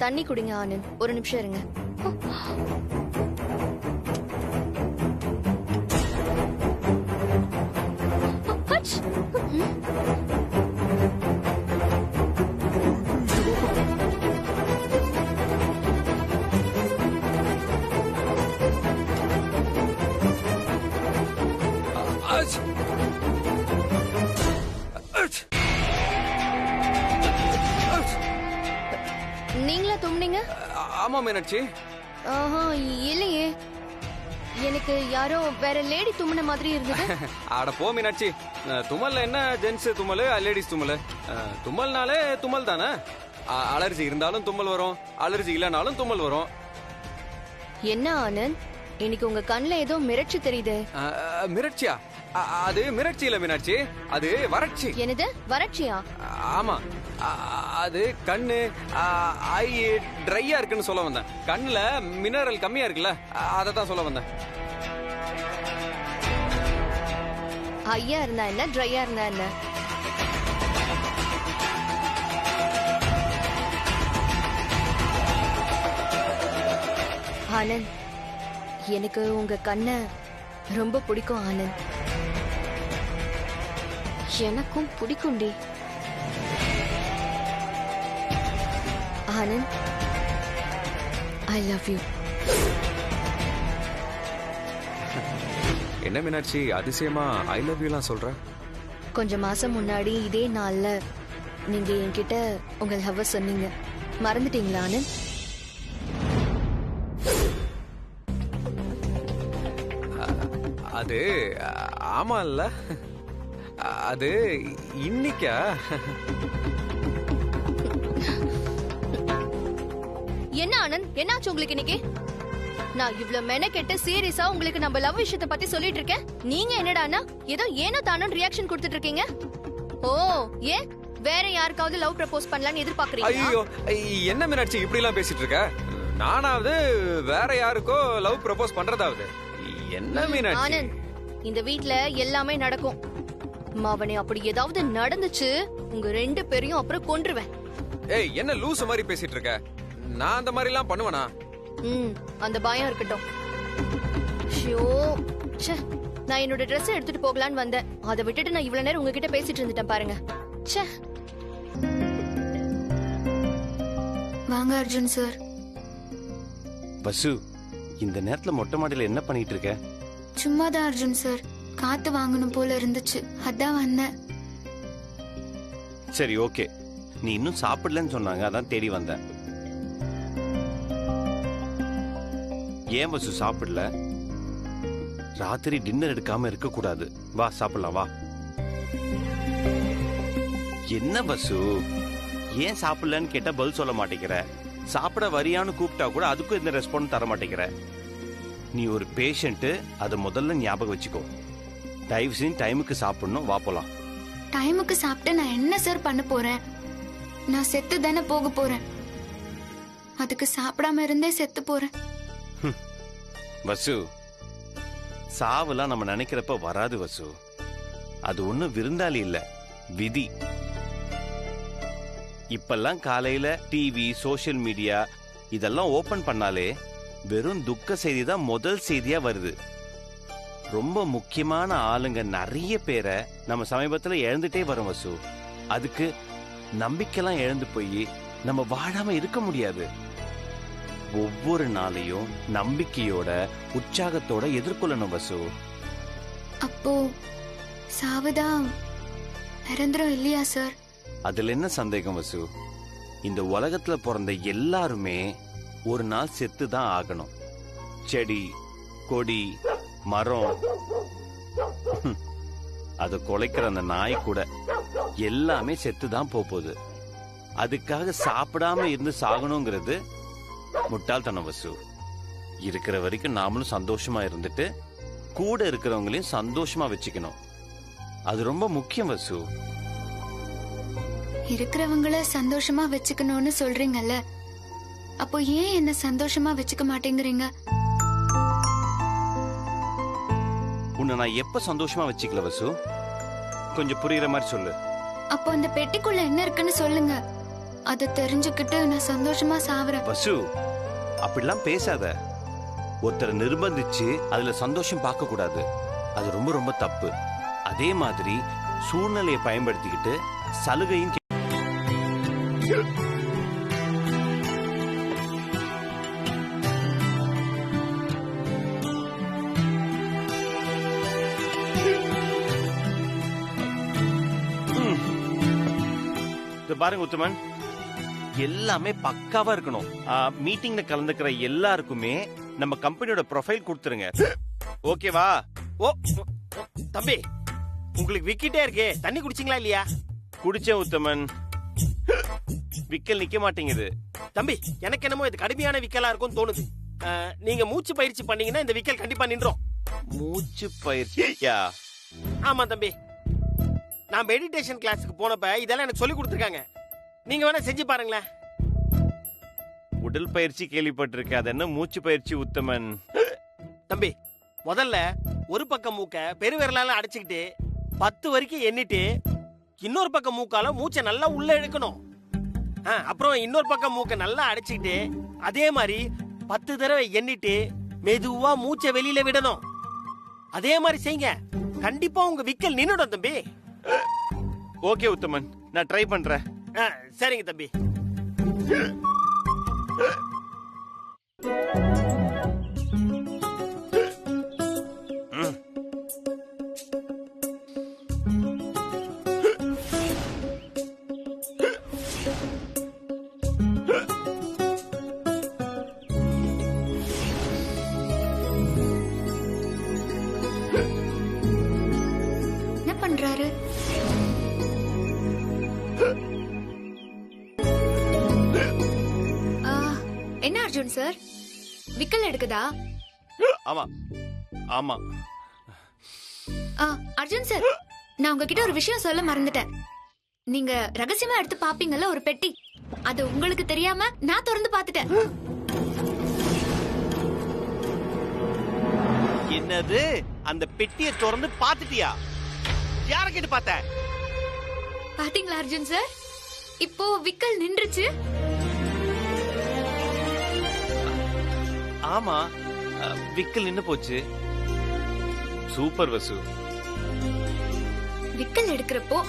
தண்ணி குடிங்க ஆனந்த், ஒரு நிமிஷம் இருங்க. நீங்களா தும்னீங்க? ஆமா மீனாட்சி. இல்லையே, எனக்கு யாரோ வேற லேடி தும்முன மாதிரி இருந்தது. அட போ மீனாட்சி, தும்மல்ல என்ன ஜென்ஸ் தும்மல், லேடிஸ் தும்மல். தும்மல்னாலே தும்மல் தானே. அலர்ஜி இருந்தாலும் தும்மல் வரும், அலர்ஜி இல்லைனாலும் தும்மல் வரும். என்ன ஆனந்த், இன்னைக்கு உங்க கண்ணுல ஏதோ மிரட்சி தெரியுது. மிரட்சியா? அது மிரட்சி இல்ல மீனாட்சி, அது வறட்சி. என்னது வறட்சியா? ஆமா, அது கண்ணு ஐ ட்ரையா இருக்குன்னு சொல்ல வந்தேன். கண்ணுல மினரல் கம்மியா இருக்குல்ல, அதை தான் சொல்ல வந்தேன். ஐயா இருந்தா என்ன, ட்ரையா இருந்தா என்ன? ஆனந்த், எனக்கு உங்க கண்ணை ரொம்ப பிடிக்கும் ஆனந்த். எனக்கும் பிடிக்கும்டி. Anand, I love you. என்ன மீனாட்சி அதிசயமா ஐ லவ் யூலாம் சொல்ற? கொஞ்சம் மாசம் முன்னாடி இதே நாள்ல நீங்க என்கிட்ட உங்க லவ் சொன்னீங்க. மறந்துட்டீங்களா ஆனந்த்? அது ஆமா இல்ல, அது இன்னைக்கா? என்ன ஆனந்த், என்னாச்சு உங்களுக்கு இன்னைக்கு? நான் இவ்ளோ மெனக்கெட்டு சீரியஸா உங்களுக்கு நம்ம லவ் விஷயத்தை பத்தி சொல்லிட்டு இருக்கேன். நீங்க என்னடானா ஏதோ ஏனோ தானோ ரியாக்ஷன் கொடுத்துட்டு இருக்கீங்க. ஓ, ஏன் வேற யாருக்காவது லவ் ப்ரப்போஸ் பண்ணலாம்னு எதிர்பார்க்கறீங்களா? ஐயோ, என்ன மீனாட்சி இப்படி எல்லாம் பேசிட்டு இருக்க? நானாவது வேற யாருக்கோ லவ் ப்ரப்போஸ் பண்றதாவது? என்ன மீனாட்சி? ஆனந்த், இந்த வீட்ல எல்லாமே நடக்கும். மாவனே, அப்படி ஏதாவது நடந்துச்சு உங்க 2 பேரையும் அப்புறம் கொன்றுவேன். ஏய், என்ன லூசு மாதிரி பேசிட்டு இருக்க? நான் அந்த மாதிரி எல்லாம் பண்ணுவேனா? அந்த பயம் இருக்கட்டும். ஷோ, ச்சே, நான் என்னோட Dress எடுத்துட்டு போகலான்னு வந்தேன். அதை விட்டுட்டு நான் இவ்வளவு நேரம் உங்ககிட்ட பேசிட்டு இருந்துட்டேன் பாருங்க. ச்சே. வாங்க அர்ஜுன் சார். வசு, இந்த நேரத்துல மொட்டை மாடியில என்ன பண்ணிட்டு இருக்க? சும்மாதான் அர்ஜுன் சார், காத்து வாங்கணும் போல இருந்துச்சு, அதான் வந்தேன். சரி, ஓகே. நீ இன்னும் சாப்பிடலன்னு சொன்னாங்க, அதான் தேடி வந்தேன். ஏன் வசு சாப்பிடல? ராத்திரி டின்னர் எடுக்காம இருக்க கூடாது. வா சாப்பிடலாம், வா. என்ன வசு, ஏன் சாப்பிடலன்னு கேட்டா பதில் சொல்ல மாட்டேங்கிற. சாப்பிட வரியான்னு கூப்பிட்டா கூட அதுக்கும் எந்த ரெஸ்பான்ஸ் தர மாட்டேங்கிற. நீ ஒரு பேஷண்ட், அதை முதல்ல ஞாபகம் வச்சுக்கோ. தயவு செஞ்சு டைமுக்கு சாப்பிடணும், வா போலாம். டைமுக்கு சாப்பிட்டு நான் என்ன சார் பண்ண போறேன்? நான் செத்து தானே போக போறேன். அதுக்கு சாப்பிடாம இருந்தே செத்து போறேன். வசு, சாவெல்லாம் நம்ம நினைக்கிறப்ப வராது வசு. அது ஒண்ணும் விருந்தாளி இல்ல, விதி. இப்பெல்லாம் காலையில டிவி, சோசியல் மீடியா இதெல்லாம் ஓபன் பண்ணாலே வெறும் துக்க செய்தி தான் முதல் செய்தியா வருது. ரொம்ப முக்கியமான ஆளுங்க நிறைய பேரை நம்ம சமீபத்துல இழந்துட்டே வரோம் வசு. அதுக்கு நம்பிக்கைலாம் இழந்து போய் நம்ம வாழாம இருக்க முடியாது. ஒவ்வொரு நாளையும் நம்பிக்கையோட உற்சாகத்தோட எதிர்கொள்ளணும் வசு. அப்போ சாவுதான் நிரந்தரம் இல்லையா சார்? அதுல என்ன சந்தேகம் வசு? இந்த உலகத்துல பிறந்த எல்லாருமே ஒரு நாள் செத்து தான் ஆகணும். செடி, கொடி, மரம், அது குலைக்கிற அந்த நாய் கூட எல்லாமே செத்து தான் போகுது. அதுக்காக சாப்பிடாம இருந்து சாகணுங்கிறது முட்டாள்தனம் வசு. இருக்கிற வரைக்கும் நாமளும் சந்தோஷமா இருந்துட்டு கூட இருக்கிறவங்களையும் சந்தோஷமா வச்சுக்கணும். அது ரொம்ப முக்கியம் வசு. இருக்கிறவங்கள சந்தோஷமா வச்சுக்கணும்னு சொல்றீங்கல்ல, அப்போ ஏன் என்ன சந்தோஷமா வச்சுக்க மாட்டேங்கிறீங்க? உன்னை நான் எப்ப சந்தோஷமா வச்சுக்கல வசு? கொஞ்சம் புரியுற மாதிரி சொல்லு. அப்போ அந்த பெட்டிக்குள்ள என்ன இருக்குன்னு சொல்லுங்க, அதை தெரிஞ்சுக்கிட்டு நான் சந்தோஷமா சாவறேன். வசு, அப்படிலாம் பேசாத. ஒருத்தரை நிர்பந்திச்சு அதுல சந்தோஷம் பார்க்க கூடாது. அது ரொம்ப ரொம்ப தப்பு. அதே மாதிரி சூழ்நிலையை பயன்படுத்திக்கிட்டு சலுகையும் பாருங்க உத்தமன், எல்லாமே பக்காவா இருக்கணும். மீட்டிங்ல கலந்துக்கிற எல்லாருக்குமே நம்ம கம்பெனியோட ப்ரொஃபைல் கொடுத்துருங்க, ஓகேவா? ஓ தம்பி, உங்களுக்கு விக்கிட்டே இருக்கே, தண்ணி குடிச்சிங்களா இல்லையா? குடிச்சேன் உத்தமன், விக்கல் நிக்க மாட்டேங்குது. தம்பி, எனக்கு என்னமோ இது கடுமையான விக்கலா இருக்கும் தோணுது. நீங்க மூச்சு பயிற்சி பண்ணீங்கன்னா இந்த விக்கல் கண்டிப்பா நின்றோம். மூச்சு பயிற்சியா? ஆமா தம்பி, நான் மெடிடேஷன் கிளாஸுக்கு போனப்ப இதெல்லாம் எனக்கு சொல்லி கொடுத்துருக்காங்க. நீங்க வேணா செஞ்சு பாருங்களேன். உடல் பயிற்சி கேள்விப்பட்டிருக்கேன், அது என்ன மூச்சு பயிற்சி உத்தமன்? தம்பி, முதல்ல ஒரு பக்கம் மூக்க பெருவிரலால அடைச்சுக்கிட்டு 10 வரைக்கும் எண்ணிட்டு இன்னொரு பக்கம் மூக்கால மூச்சை நல்லா உள்ள இழுக்கணும். அப்புறம் இன்னொரு பக்கம் மூக்க நல்லா அடைச்சுக்கிட்டு அதே மாதிரி 10 தடவை எண்ணிட்டு மெதுவா மூச்சை வெளியில விடணும். அதே மாதிரி செய்யுங்க, கண்டிப்பா உங்க விக்கல் நின்னுடும் தம்பி. ஓகே உத்தமன், நான் ட்ரை பண்றேன். சரிங்க தம்பி. என்ன பண்றாரு? என்ன அர்ஜுன் சார், விக்கல் எடுக்குதா? ஆமா ஆமா. அர்ஜுன் சார், நான் உங்ககிட்ட ஒரு விஷயம் சொல்ல மறந்துட்டேன். நீங்க ரகசியமா எடுத்து பாப்பீங்கல்ல ஒரு பெட்டி, அது உங்களுக்கு தெரியாம நான் திறந்து பாத்துட்டேன். என்னது? அந்த பெட்டியை திறந்து பாத்துட்டியா? யார கேட்டு பார்த்த? பாத்தீங்களா அர்ஜுன் சார், இப்போ விக்கல் நின்றுச்சு. ஆமா, விக்கல் நின்னு போச்சு. சூப்பர் வசு. விக்கல் எடுக்கிறப்போ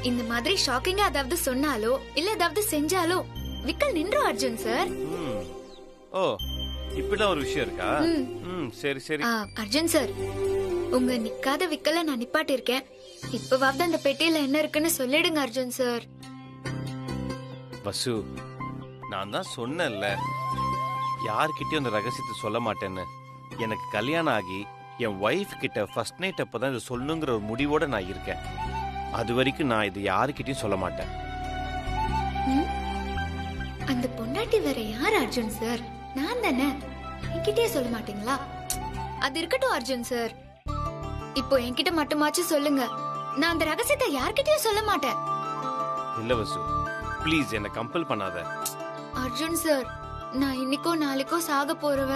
இந்த மாதிரி ஷாக்கிங்கா ஏதாவது சொன்னாலோ இல்ல ஏதாவது செஞ்சாலோ விக்கல் நின்றும் அர்ஜுன் சார். ஓ, இப்படிலாம் ஒரு விஷயம் இருக்கா? சரி சரி. அர்ஜுன் சார், உங்க நிக்காத விக்கல நான் நிப்பாட்டி இருக்கேன். இப்பவாவது அந்த பெட்டியில என்ன இருக்குன்னு சொல்லிடுங்க அர்ஜுன் சார். வசு, நான் தான் சொன்னேன்ல, யார்கிட்டயும் அந்த ரகசியத்தை சொல்ல மாட்டேன்னு. எனக்கு கல்யாணம் ஆகி என் ஒய்ஃப் கிட்ட ஃபர்ஸ்ட் நைட் அப்பதான் இதை சொல்லணுங்கிற ஒரு முடிவோட நான் இருக்கேன். அது வரைக்கும் நான் இது யாருக்கிட்டையும் சொல்ல மாட்டேன். அந்த பொண்டாட்டி வேற யார் அர்ஜுன் சார்? நான் தானே. என்கிட்டயே சொல்ல மாட்டீங்களா? அது இருக்கட்டும் அர்ஜுன் சார், இப்போ என்கிட்ட மட்டுமாச்சும் சொல்லுங்க. நான் அந்த ரகசியத்தை யார்கிட்டயும் சொல்ல மாட்டேன். இல்ல வசு, ப்ளீஸ் என்ன கம்பல் பண்ணாத. அர்ஜுன் சார், நான் இன்னைக்கோ நாளைக்கோ சாக போறவ.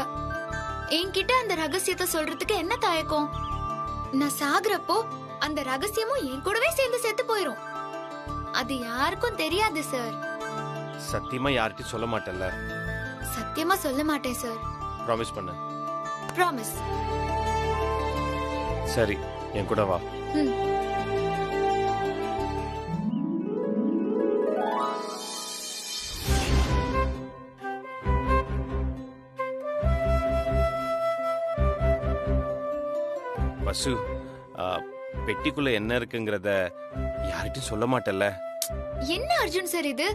என்கிட்ட அந்த ரகசியத்தை சொல்றதுக்கு என்ன தயக்கம்? நான் சாகுறப்போ அந்த ரகசியமும் என் கூடவே சேர்ந்து செத்து போயிரும். அது யாருக்கும் தெரியாது சார். சத்தியமா யார்கிட்டயும் சொல்ல மாட்டேன்ல? சத்தியமா சொல்ல மாட்டேன் சார். ப்ராமிஸ் பண்ணு. ப்ராமிஸ். சரி, என் கூட வா. வசு, பெட்டிக்குள்ள என்ன இருக்குங்கிறத யார்கிட்டயும் சொல்ல மாட்டேல்ல? என்ன அர்ஜுன் சார் இது?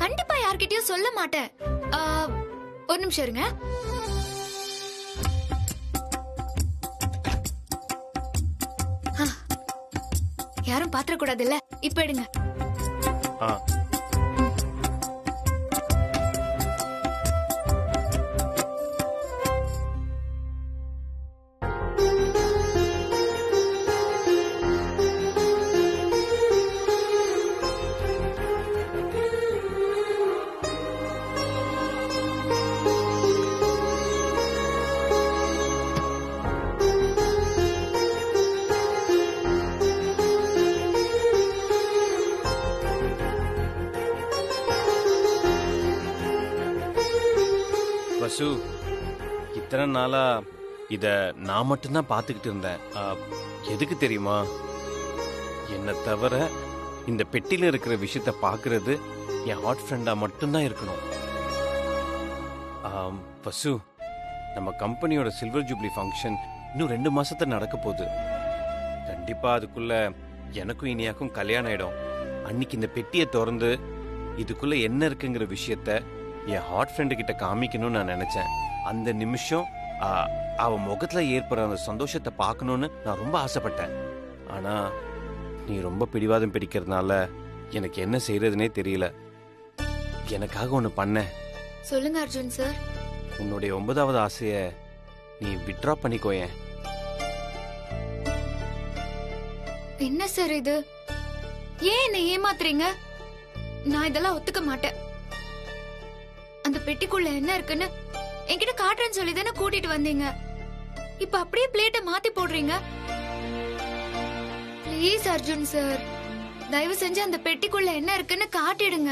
கண்டிப்பா யார்கிட்டயும் சொல்ல மாட்டேன். ஒரு நிமிஷம் இருங்க. யாரும் பாத்திர கூடாது இல்ல? இப்ப எடுங்க. வசு, இத்தனை நாளா இத நான் மட்டும்தான் பாத்துக்கிட்டு இருந்தேன். எதுக்கு தெரியுமா? என்ன தவிர இந்த பெட்டியில இருக்கிற விஷயத்த பாக்குறது என் ஹாட் ஃப்ரெண்டா மட்டும்தான் இருக்கணும். வசு, நம்ம கம்பெனியோட சில்வர் ஜூப்ளி ஃபங்க்ஷன் இன்னும் 2 மாசத்துல நடக்க போகுது. கண்டிப்பா அதுக்குள்ள எனக்கும் இனியாக்கும் கல்யாணம் ஆயிடும். அன்னைக்கு இந்த பெட்டியை திறந்து இதுக்குள்ள என்ன இருக்குங்கிற விஷயத்த என் ஹாட் ஃப்ரெண்டு கிட்ட காமிக்கணும்னு நான் நினைச்சேன். அந்த நிமிஷம் அவ முகத்துல ஏற்படுற அந்த சந்தோஷத்தை பார்க்கணும்னு நான் ரொம்ப ஆசைப்பட்டேன். ஆனா நீ ரொம்ப பிடிவாதம் பிடிக்கிறதுனால எனக்கு என்ன செய்யறதுனே தெரியல. எனக்காக ஒண்ணு பண்ண. சொல்லுங்க அர்ஜுன் சார். உன்னுடைய 9வது ஆசைய நீ வித்ட்ரா பண்ணிக்கோயேன். என்ன சார் இது? ஏன் என்ன ஏமாத்துறீங்க? நான் இதெல்லாம் ஒத்துக்க மாட்டேன். அந்த பெட்டிக்குள்ள என்ன இருக்குன்னு என்கிட்ட காட்டுறேன்னு சொல்லி தானே கூட்டிட்டு வந்தீங்க. இப்ப அப்படியே பிளேட்டை மாத்தி போடுறீங்க. ப்ளீஸ் அர்ஜுன் சார், தயவு செஞ்சு அந்த பெட்டிக்குள்ள என்ன இருக்குன்னு காட்டிடுங்க.